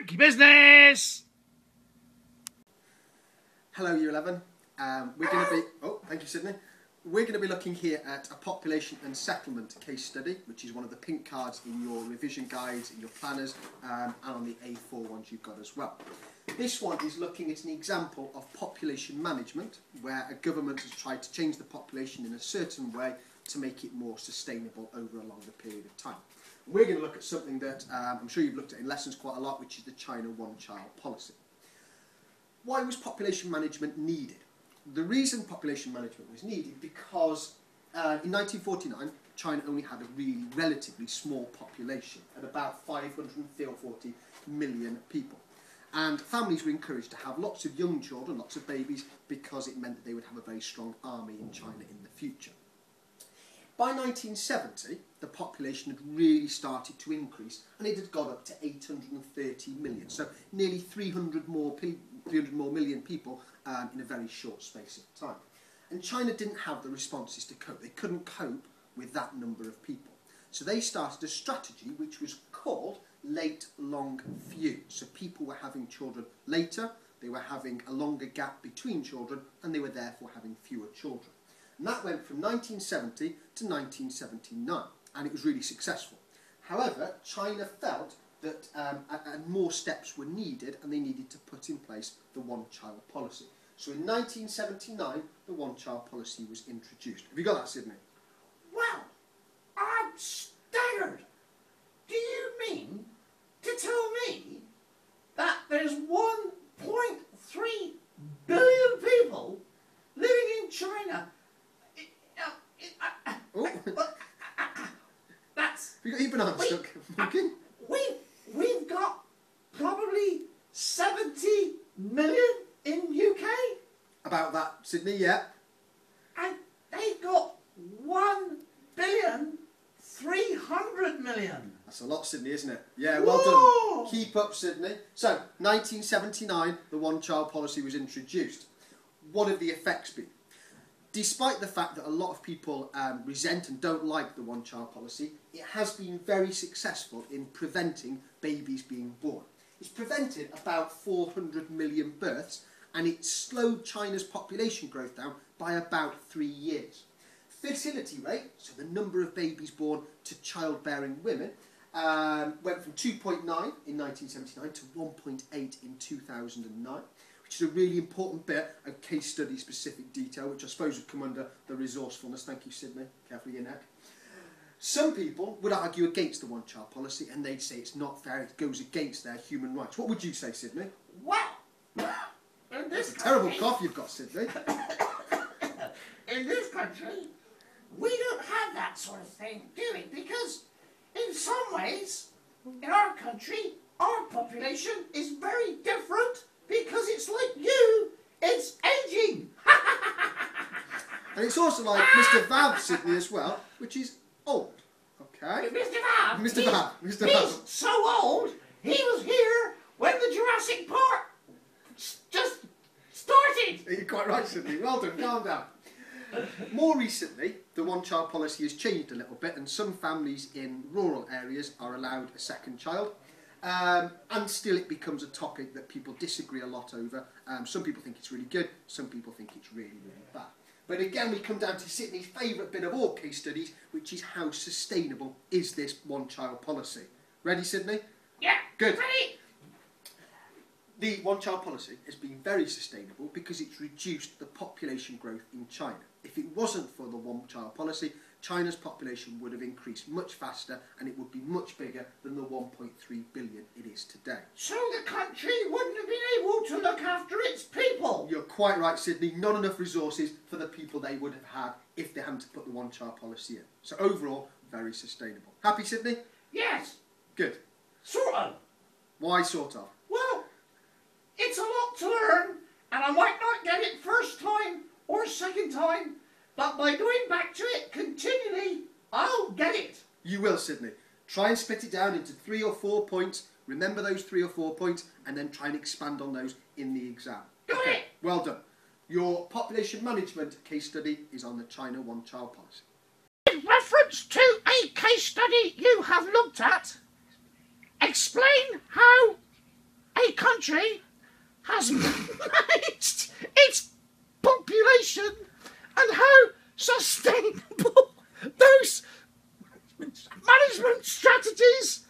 Monkey Business! Hello Year 11. We're going to be... Oh, thank you Sydney. We're going to be looking here at a population and settlement case study, which is one of the pink cards in your revision guides, in your planners, and on the A4 ones you've got as well. This one is looking at an example of population management, where a government has tried to change the population in a certain way to make it more sustainable over a longer period of time. We're going to look at something that I'm sure you've looked at in lessons quite a lot, which is the China one-child policy. Why was population management needed? The reason population management was needed because in 1949 China only had a really relatively small population at about 540 million people, and families were encouraged to have lots of young children, lots of babies, because it meant that they would have a very strong army in China in the future. By 1970 the population had really started to increase and it had got up to 830 million, so nearly 300 more million people in a very short space of time. And China didn't have the responses to cope. They couldn't cope with that number of people. So they started a strategy which was called late, long, few. So people were having children later, they were having a longer gap between children, and they were therefore having fewer children. And that went from 1970 to 1979, and it was really successful. However, China felt that more steps were needed, and they needed to put in place the one-child policy. So in 1979, the one-child policy was introduced. Have you got that, Sydney? Well, I'm staggered. Do you mean to tell me that there's 1.3 billion people living in China? That's... Have you got your banana stuck? We've got probably 70 million in UK. About that, Sydney, yeah. And they've got 1,300,000,000. That's a lot, Sydney, isn't it? Yeah, well done. Keep up, Sydney. So, 1979, the one-child policy was introduced. What have the effects been? Despite the fact that a lot of people resent and don't like the one-child policy, it has been very successful in preventing babies being born. It's prevented about 400 million births, and it slowed China's population growth down by about 3 years. Fertility rate, so the number of babies born to childbearing women, went from 2.9 in 1979 to 1.8 in 2009. Which is a really important bit of case study specific detail, which I suppose would come under the resourcefulness. Thank you, Sydney. Careful your neck. Some people would argue against the one-child policy, and they'd say it's not fair, it goes against their human rights. What would you say, Sydney? Well, in this It's a terrible cough you've got, Sydney. In this country, we don't have that sort of thing, do we? Because in some ways, in our country, our population is very different. Because it's like you, it's ageing. And it's also like Mr. Vav, Sydney, as well, which is old. Okay? Mr. Vav. Mr. Vav. Mr. He's Vav. so old, he was here when the Jurassic Park just started. You're quite right, Sydney. Well done. Calm down. More recently, the one-child policy has changed a little bit, and some families in rural areas are allowed a second child. And still it becomes a topic that people disagree a lot over. Some people think it's really good, some people think it's really, really bad. But again, we come down to Sydney's favourite bit of all case studies, which is how sustainable is this one-child policy. Ready, Sydney? Yeah, good. Ready. The one-child policy has been very sustainable because it's reduced the population growth in China. If it wasn't for the one-child policy, China's population would have increased much faster, and it would be much bigger than the 1.3 billion it is today. So the country wouldn't have been able to look after its people. You're quite right, Sydney. Not enough resources for the people they would have had if they hadn't put the one-child policy in. So overall, very sustainable. Happy, Sydney? Yes. Good. Sort of. Why sort of? Well, it's a lot to learn, and I might not get it first time or second time, but by going back to it continually, I'll get it. You will, Sydney. Try and split it down into 3 or 4 points. Remember those 3 or 4 points, and then try and expand on those in the exam. Got it. Well done. Your population management case study is on the China one-child policy. In reference to a case study you have looked at, explain how country has managed its population and how sustainable those management strategies